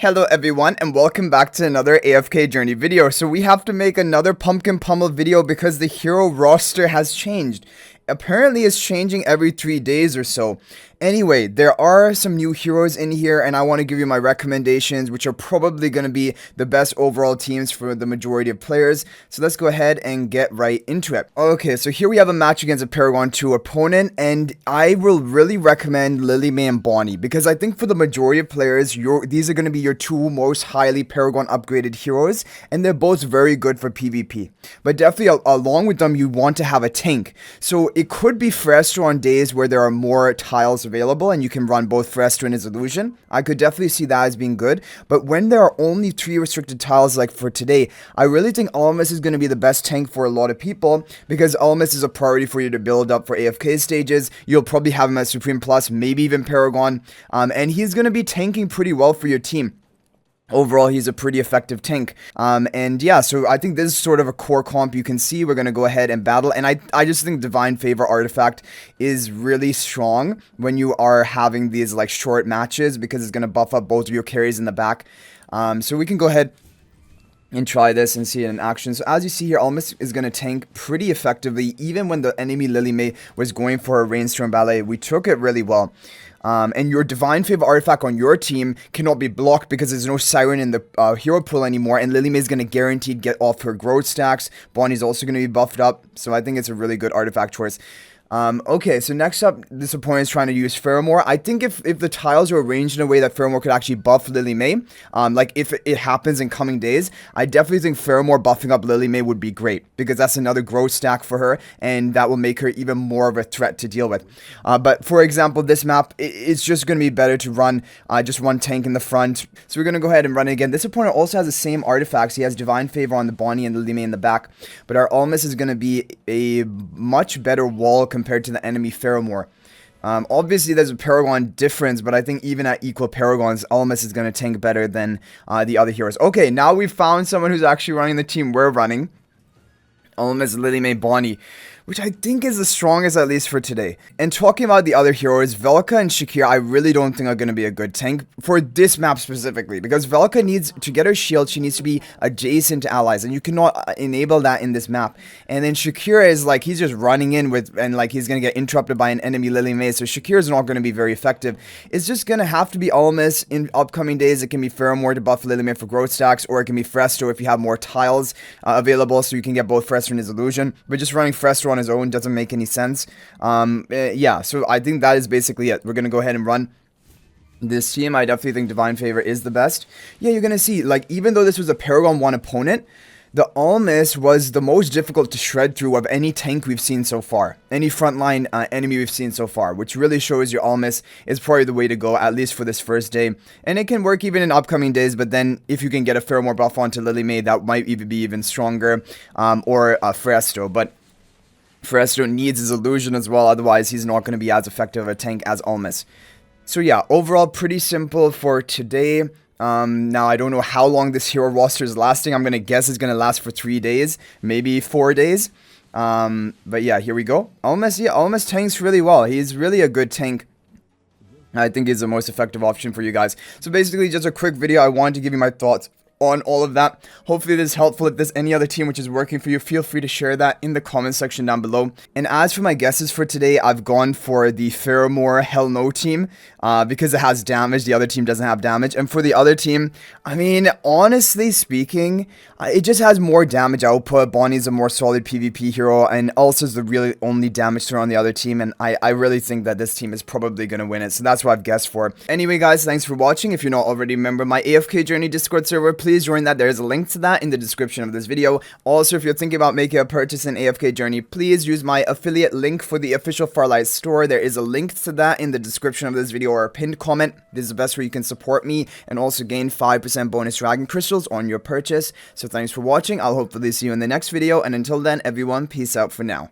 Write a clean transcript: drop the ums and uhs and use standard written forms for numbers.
Hello everyone and welcome back to another AFK journey video. So we have to make another pumpkin pummel video because the hero roster has changed. Apparently it's changing every 3 days or so. Anyway, there are some new heroes in here and I want to give you my recommendations, which are probably going to be the best overall teams for the majority of players. So let's go ahead and get right into it. Okay, so here we have a match against a Paragon 2 opponent, and I will really recommend Lily May and Bonnie because I think for the majority of players, these are going to be your two most highly Paragon upgraded heroes, and they're both very good for PvP. But definitely along with them, you want to have a tank. So it could be Fresto on days where there are more tiles available and you can run both Fresto and his illusion. I could definitely see that as being good. But when there are only 3 restricted tiles like for today, I really think Ulmus is going to be the best tank for a lot of people because Ulmus is a priority for you to build up for AFK stages. You'll probably have him at Supreme Plus, maybe even Paragon, and he's going to be tanking pretty well for your team. Overall, he's a pretty effective tank. And yeah, so I think this is sort of a core comp you can see. We're going to go ahead and battle. And I just think Divinefavor artifact is really strong when you are having these like short matches because it's going to buff up both of your carries in the back. So we can go ahead and try this and see it in action. So as you see here, Ulmus is going to tank pretty effectively. Even when the enemy Lily May was going for a Rainstorm Ballet, we took it really well. And your Divinefavor artifact on your team cannot be blocked because there's no Siren in the hero pool anymore, and Lily May is going to guaranteed get off her growth stacks. Bonnie's also going to be buffed up, so I think it's a really good artifact choice. Okay, so next up, this opponent is trying to use Faramor. I think if the tiles are arranged in a way that Faramor could actually buff Lily May, like if it happens in coming days, I definitely think Faramor buffing up Lily May would be great, because that's another growth stack for her, and that will make her even more of a threat to deal with. But for example, this map, it's just going to be better to run just one tank in the front. So we're going to go ahead and run it again. This opponent also has the same artifacts. He has Divinefavor on the Bonnie and Lily May in the back, but our Ulmus is going to be a much better wall compared to the enemy Faramor. Obviously there's a Paragon difference, but I think even at equal Paragons, Ulmus is going to tank better than the other heroes. Okay, now we've found someone who's actually running the team we're running. Ulmus, Lily May, Bonnie, which I think is the strongest, at least for today. And talking about the other heroes, Velka and Shakira, I really don't think are going to be a good tank for this map specifically, because Velka needs to get her shield, she needs to be adjacent to allies, and you cannot enable that in this map. And then Shakira is like, he's just running in with, and like he's going to get interrupted by an enemy Lily May, so Shakira's not going to be very effective. It's just going to have to be Ulmus in upcoming days. It can be Faramor to buff Lily May for growth stacks, or it can be Fresto if you have more tiles available, so you can get both Fresto and his illusion. But just running Fresto on his own doesn't make any sense. Yeah, so I think that is basically it. We're gonna go ahead and run this team. I definitely think Divinefavor is the best. Yeah, you're gonna see, like, even though this was a Paragon 1 opponent, the Ulmus was the most difficult to shred through of any tank we've seen so far. Any frontline enemy we've seen so far, which really shows your Ulmus is probably the way to go, at least for this first day. And it can work even in upcoming days, but then if you can get a Faramor buff onto Lily May, that might even be even stronger, or Fresto. But Fresto needs his illusion as well, otherwise he's not going to be as effective of a tank as Ulmus. So yeah, overall pretty simple for today. Now I don't know how long this hero roster is lasting. I'm going to guess it's going to last for 3 days, maybe 4 days. But yeah, here we go. Ulmus, yeah, Ulmus tanks really well. He's really a good tank. I think he's the most effective option for you guys. So basically just a quick video. I wanted to give you my thoughts on all of that. Hopefully this is helpful. If there's any other team which is working for you, feel free to share that in the comment section down below. And as for my guesses for today, I've gone for the Faramor Hell No team because it has damage. The other team doesn't have damage. And for the other team, I mean, honestly speaking, it just has more damage output. Bonnie's a more solid PvP hero, and also is the really only damage thrower on the other team, and I really think that this team is probably going to win it. So that's what I've guessed for. Anyway guys, thanks for watching. If you're not already a member of my AFK Journey Discord server, please join that. There's a link to that in the description of this video. Also, if you're thinking about making a purchase in AFK Journey, please use my affiliate link for the official Farlight store. There is a link to that in the description of this video or a pinned comment. This is the best way you can support me and also gain 5% bonus dragon crystals on your purchase. So thanks for watching. I'll hopefully see you in the next video, and until then, everyone, peace out for now.